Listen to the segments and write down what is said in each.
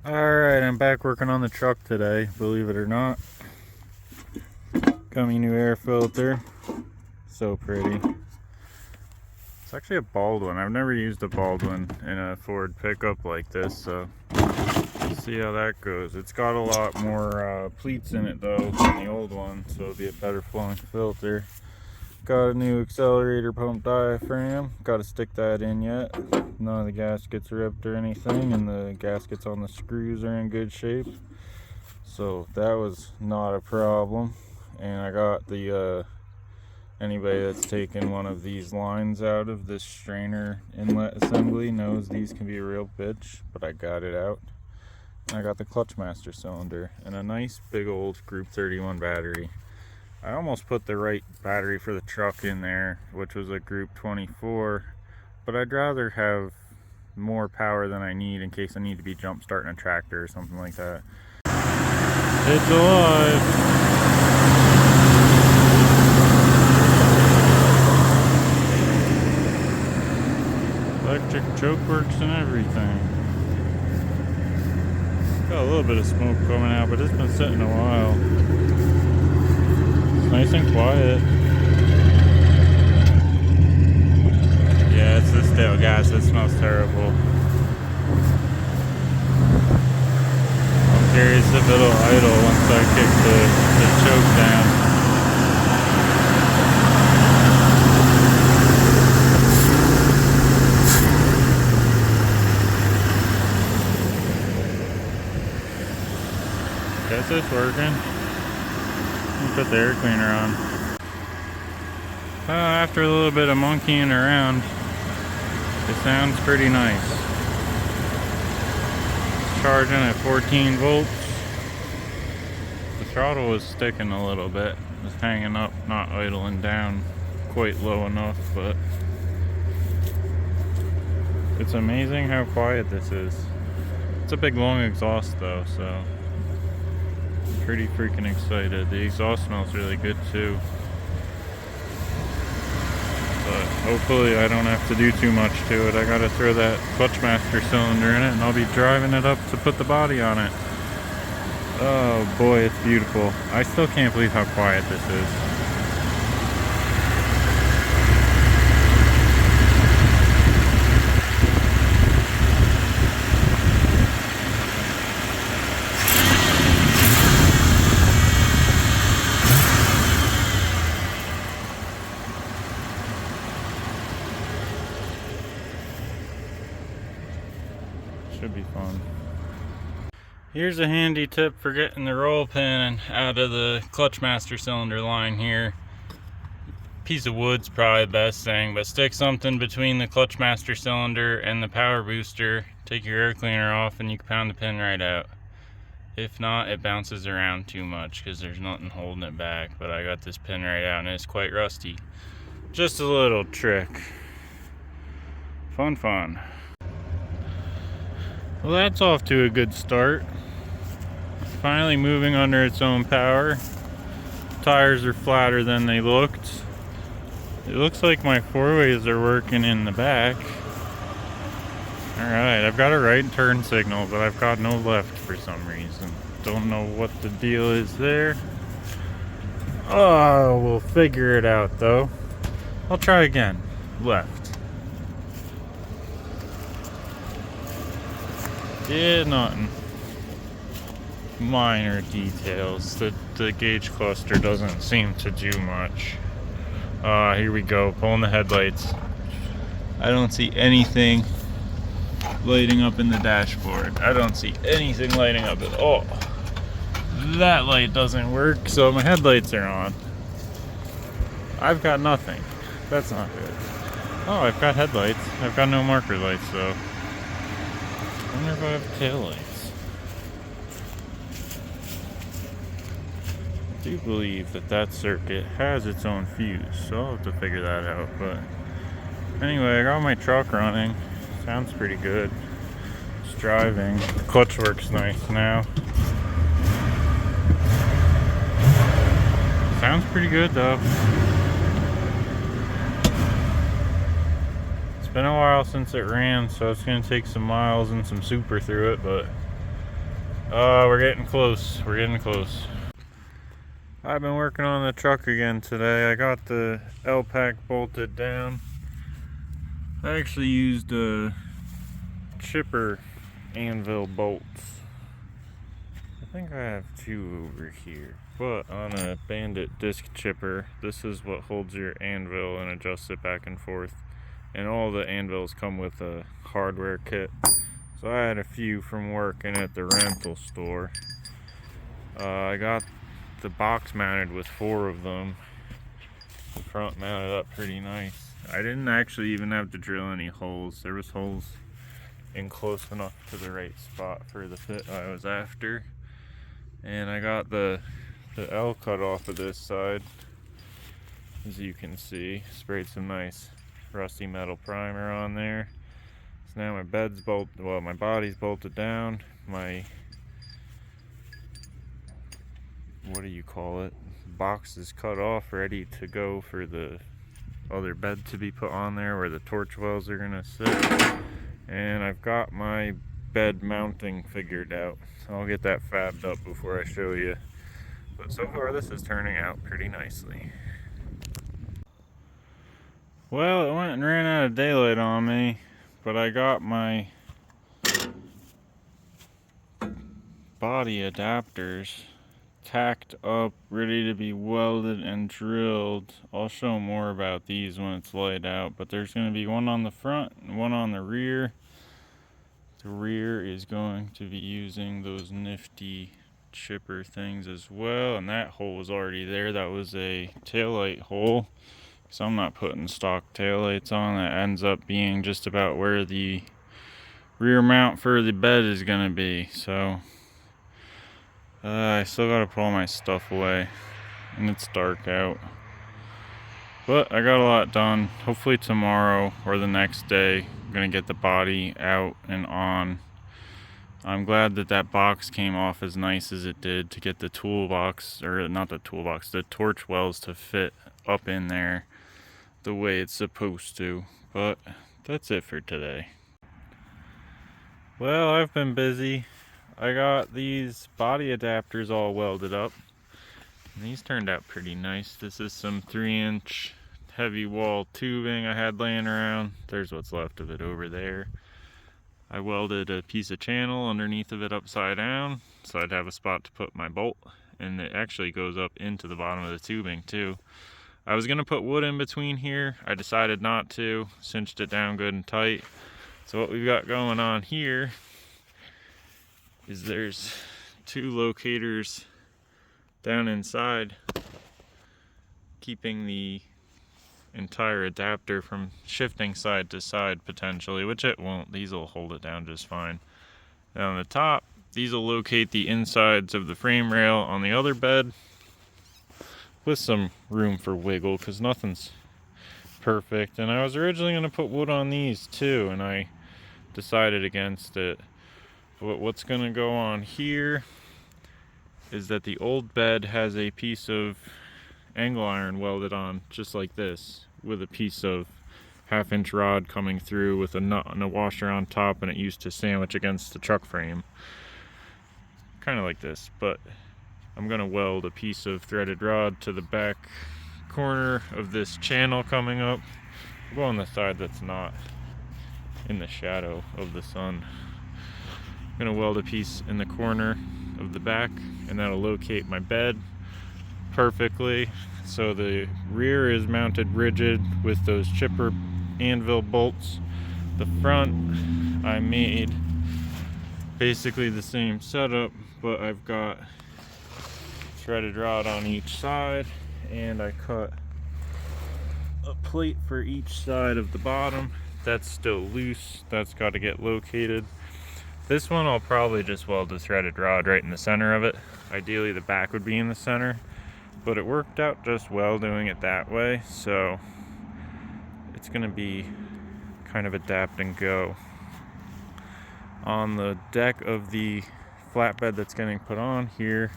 Alright, I'm back working on the truck today, believe it or not. Got me new air filter. So pretty. It's actually a Baldwin. I've never used a Baldwin in a Ford pickup like this, so let's see how that goes. It's got a lot more pleats in it though than the old one, so it'll be a better flowing filter. Got a new accelerator pump diaphragm. Got to stick that in yet. None of the gaskets ripped or anything, and the gaskets on the screws are in good shape. So that was not a problem. And I got the anybody that's taken one of these lines out of this strainer inlet assembly knows these can be a real bitch, but I got it out. And I got the clutch master cylinder and a nice big old Group 31 battery. I almost put the right battery for the truck in there, which was a Group 24, but I'd rather have more power than I need in case I need to be jump starting a tractor or something like that. It's alive! Electric choke works and everything. Got a little bit of smoke coming out, but it's been sitting a while. Nice and quiet. Yeah, it's this stale gas that smells terrible. I'm curious if it'll idle once I kick the choke down. Guess it's working. Put the air cleaner on. After a little bit of monkeying around, it sounds pretty nice. Charging at 14 volts. The throttle was sticking a little bit. It was hanging up, not idling down quite low enough, but it's amazing how quiet this is. It's a big long exhaust though, so pretty freaking excited. The exhaust smells really good too. But hopefully I don't have to do too much to it. I gotta throw that clutch master cylinder in it and I'll be driving it up to put the body on it. Oh boy, it's beautiful. I still can't believe how quiet this is. Should be fun. Here's a handy tip for getting the roll pin out of the clutch master cylinder line here. Piece of wood's probably the best thing, but stick something between the clutch master cylinder and the power booster. Take your air cleaner off and you can pound the pin right out. If not, it bounces around too much because there's nothing holding it back, but I got this pin right out and it's quite rusty. Just a little trick. Fun. Well, that's off to a good start. It's finally moving under its own power. Tires are flatter than they looked. It looks like my four-ways are working in the back. Alright, I've got a right turn signal, but I've got no left for some reason. Don't know what the deal is there. Oh, we'll figure it out though. I'll try again. Left. Yeah, nothing. Minor details. The gauge cluster doesn't seem to do much. Here we go. Pulling the headlights. I don't see anything lighting up in the dashboard. I don't see anything lighting up at all. That light doesn't work, so my headlights are on. I've got nothing. That's not good. Oh, I've got headlights. I've got no marker lights though. I wonder if I have taillights. I do believe that circuit has its own fuse, so I'll have to figure that out. But anyway, I got my truck running. Sounds pretty good. Just driving. The clutch works nice now. Sounds pretty good though. It's been a while since it ran, so it's going to take some miles and some super through it, but We're getting close. We're getting close. I've been working on the truck again today. I got the L-Pack bolted down. I actually used chipper anvil bolts. I think I have 2 over here. But on a Bandit disc chipper, this is what holds your anvil and adjusts it back and forth. And all the anvils come with a hardware kit. So I had a few from working at the rental store. I got the box mounted with 4 of them. The front mounted up pretty nice. I didn't actually even have to drill any holes. There was holes in close enough to the right spot for the fit I was after. And I got the L cut off of this side. As you can see, sprayed some nice rusty metal primer on there. So now my bed's bolted, well, my body's bolted down. My, what do you call it? Box is cut off, ready to go for the other bed to be put on there where the torch wells are gonna sit. And I've got my bed mounting figured out. So I'll get that fabbed up before I show you. But so far this is turning out pretty nicely. Well, it went and ran out of daylight on me, but I got my body adapters tacked up, ready to be welded and drilled. I'll show more about these when it's laid out, but there's going to be one on the front and one on the rear. The rear is going to be using those nifty chipper things as well, and that hole was already there. That was a taillight hole, so I'm not putting stock taillights on. That ends up being just about where the rear mount for the bed is going to be. So I still got to put all my stuff away, and it's dark out. But I got a lot done. Hopefully tomorrow or the next day, I'm going to get the body out and on. I'm glad that that box came off as nice as it did to get the toolbox, or not the toolbox, the torch wells to fit up in there the way it's supposed to. But that's it for today. Well, I've been busy. I got these body adapters all welded up. And these turned out pretty nice. This is some 3-inch heavy wall tubing I had laying around. There's what's left of it over there. I welded a piece of channel underneath of it upside down, so I'd have a spot to put my bolt, and it actually goes up into the bottom of the tubing too. I was gonna put wood in between here. I decided not to, cinched it down good and tight. So what we've got going on here is there's 2 locators down inside, keeping the entire adapter from shifting side to side potentially, which it won't. These will hold it down just fine. And on the top, these will locate the insides of the frame rail on the other bed with some room for wiggle, because nothing's perfect. And I was originally going to put wood on these too, and I decided against it. But what's going to go on here is that the old bed has a piece of angle iron welded on just like this, with a piece of 1/2-inch rod coming through with a nut and a washer on top, and it used to sandwich against the truck frame, kind of like this. But I'm going to weld a piece of threaded rod to the back corner of this channel coming up. I'll go on the side that's not in the shadow of the sun. I'm going to weld a piece in the corner of the back, and that'll locate my bed perfectly. So the rear is mounted rigid with those chipper anvil bolts. The front I made basically the same setup, but I've got threaded rod on each side, and I cut a plate for each side of the bottom. That's still loose. That's got to get located. This one I'll probably just weld the threaded rod right in the center of it. Ideally the back would be in the center, but it worked out just well doing it that way, so it's going to be kind of adapt and go. On the deck of the flatbed that's getting put on here,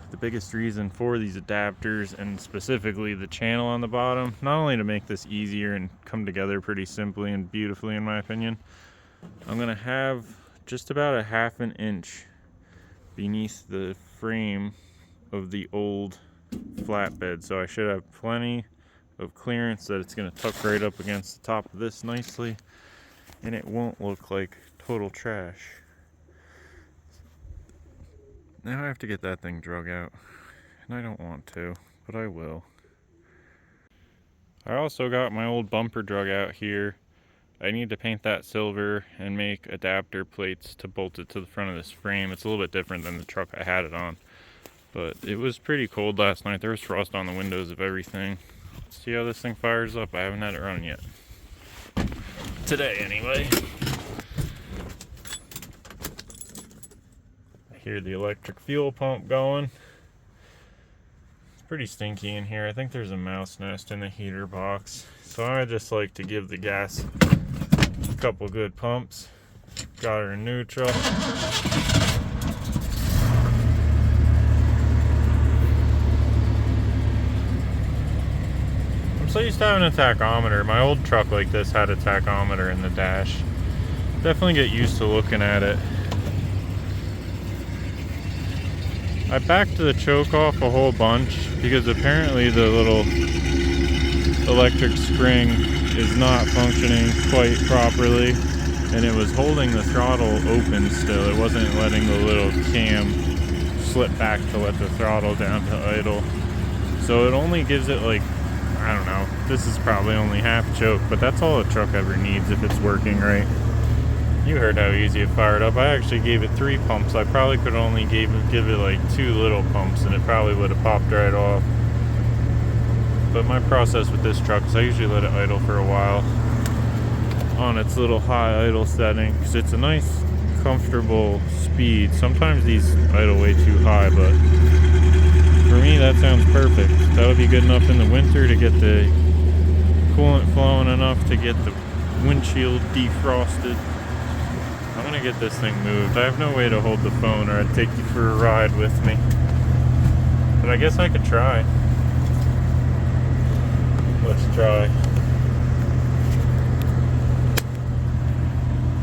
the biggest reason for these adapters, and specifically the channel on the bottom, not only to make this easier and come together pretty simply and beautifully in my opinion, I'm going to have just about a half an inch beneath the frame of the old flatbed, so I should have plenty of clearance that it's going to tuck right up against the top of this nicely, and it won't look like total trash. Now I have to get that thing drug out, and I don't want to, but I will. I also got my old bumper drug out here. I need to paint that silver and make adapter plates to bolt it to the front of this frame. It's a little bit different than the truck I had it on, but it was pretty cold last night. There was frost on the windows of everything. Let's see how this thing fires up. I haven't had it run yet. Today, anyway. I hear the electric fuel pump going. It's pretty stinky in here. I think there's a mouse nest in the heater box. So I just like to give the gas a couple good pumps. Got her in neutral. I'm so used to having a tachometer. My old truck like this had a tachometer in the dash. Definitely get used to looking at it. I backed the choke off a whole bunch because apparently the little electric spring is not functioning quite properly, and it was holding the throttle open still. It wasn't letting the little cam slip back to let the throttle down to idle. So it only gives it like, I don't know, this is probably only half choke, but that's all a truck ever needs if it's working right. You heard how easy it fired up. I actually gave it 3 pumps. I probably could only give it like 2 little pumps, and it probably would have popped right off. But my process with this truck is I usually let it idle for a while on its little high idle setting, because it's a nice, comfortable speed. Sometimes these idle way too high, but for me that sounds perfect. That would be good enough in the winter to get the coolant flowing enough to get the windshield defrosted. I'm gonna get this thing moved. I have no way to hold the phone, or I'd take you for a ride with me. But I guess I could try. Let's try.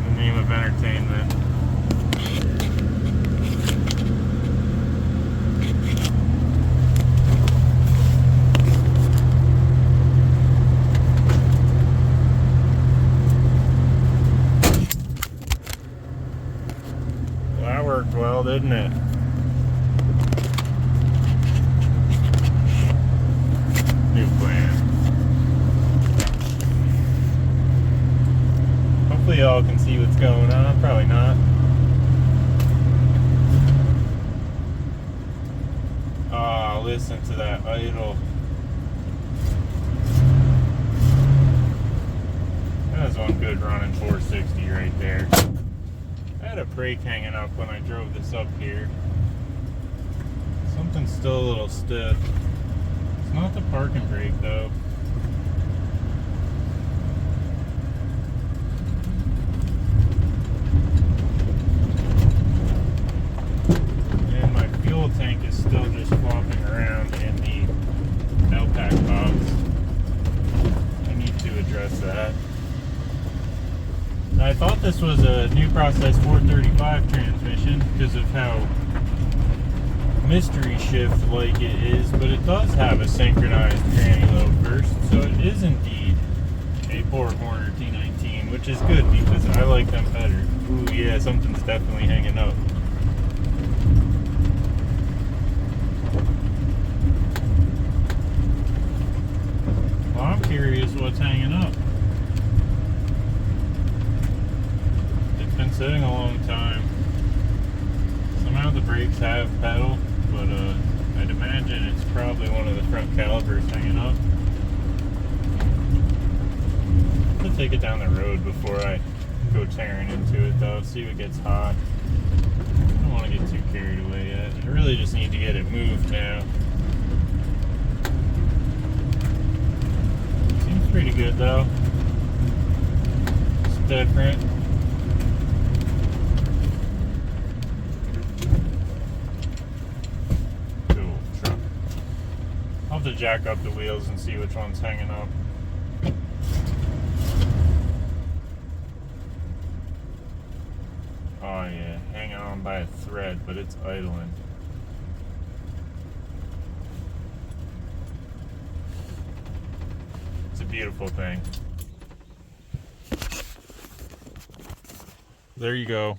In the name of entertainment. Well, that worked well, didn't it? New plan. Hopefully y'all can see what's going on. Probably not. Ah, listen to that idle. That's one good running 460 right there. I had a brake hanging up when I drove this up here. Something's still a little stiff. It's not the parking brake though. And my fuel tank is still just flopping around in the L-Pack box. I need to address that. Now, I thought this was a New Process 435 transmission because of how mystery shift like it is, but it does have a synchronized granny lobe first, so it is indeed a four-corner T19, which is good because I like them better. Ooh yeah, something's definitely hanging up. Well, I'm curious what's hanging up. It's been sitting a long time. Somehow the brakes have pedal, but I'd imagine it's probably one of the front calipers hanging up. I'm gonna take it down the road before I go tearing into it though, see what gets hot. I don't want to get too carried away yet. I really just need to get it moved now. Seems pretty good though. It's different. Cool truck. I'll have to jack up the wheels and see which one's hanging up. Oh but it's idling. It's a beautiful thing. There you go.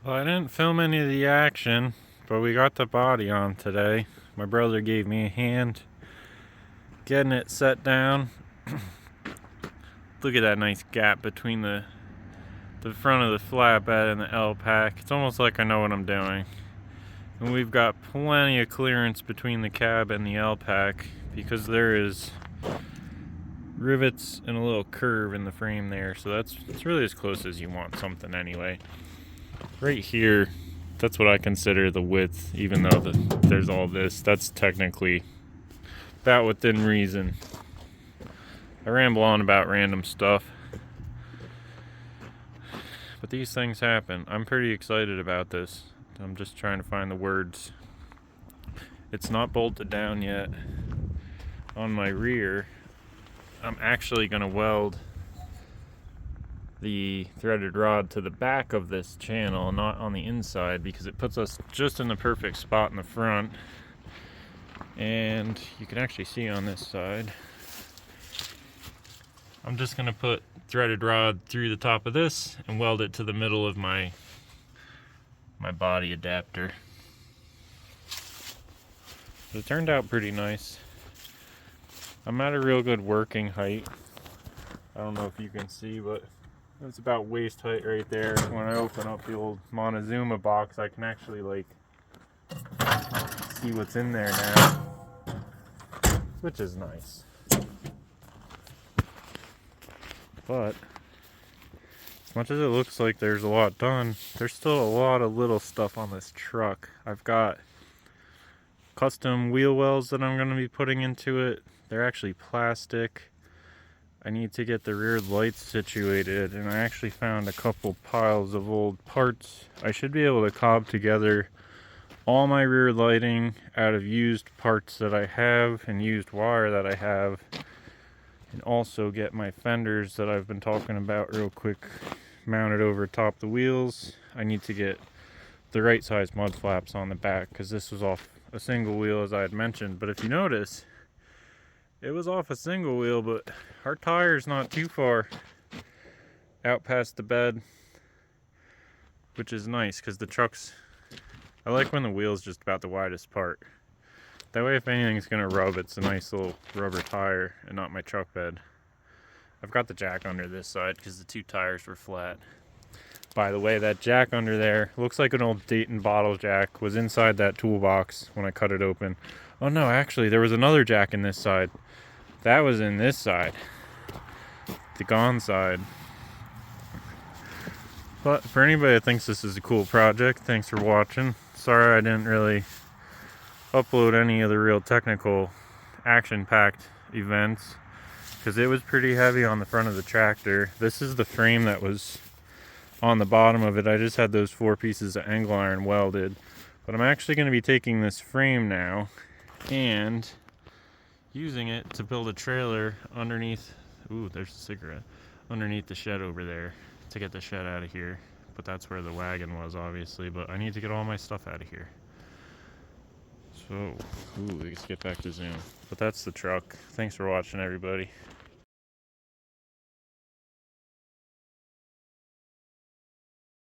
Well, I didn't film any of the action, but we got the body on today. My brother gave me a hand getting it set down. Look at that nice gap between the front of the flatbed and the L-pack. It's almost like I know what I'm doing. And we've got plenty of clearance between the cab and the L-pack because there is rivets and a little curve in the frame there. So it's really as close as you want something anyway. Right here, that's what I consider the width, even though there's all this. That's technically about within reason. I ramble on about random stuff, but these things happen. I'm pretty excited about this. I'm just trying to find the words. It's not bolted down yet on my rear. I'm actually going to weld the threaded rod to the back of this channel, not on the inside, because it puts us just in the perfect spot in the front. And you can actually see on this side, I'm just going to put threaded rod through the top of this and weld it to the middle of my body adapter. But it turned out pretty nice. I'm at a real good working height. I don't know if you can see, but it's about waist height right there. When I open up the old Montezuma box, I can actually like see what's in there now, which is nice. But as much as it looks like there's a lot done, there's still a lot of little stuff on this truck. I've got custom wheel wells that I'm going to be putting into it. They're actually plastic. I need to get the rear lights situated, and I actually found a couple piles of old parts. I should be able to cob together all my rear lighting out of used parts that I have and used wire that I have, and also get my fenders that I've been talking about real quick mounted over top the wheels. I need to get the right size mud flaps on the back because this was off a single wheel, as I had mentioned. But if you notice, it was off a single wheel, but our tire's not too far out past the bed, which is nice because the truck's, I like when the wheel's just about the widest part. That way if anything's gonna rub, it's a nice little rubber tire and not my truck bed. I've got the jack under this side because the two tires were flat. By the way, that jack under there looks like an old Dayton bottle jack, was inside that toolbox when I cut it open. Oh no, actually there was another jack in this side. That was in this side, the gone side. But for anybody that thinks this is a cool project, thanks for watching. Sorry I didn't really upload any of the real technical action-packed events because it was pretty heavy on the front of the tractor. This is the frame that was on the bottom of it. I just had those 4 pieces of angle iron welded. But I'm actually going to be taking this frame now and using it to build a trailer underneath, ooh, there's a cigarette, underneath the shed over there to get the shed out of here. But that's where the wagon was, obviously, but I need to get all my stuff out of here. So, ooh, let's get back to Zoom. But that's the truck. Thanks for watching, everybody.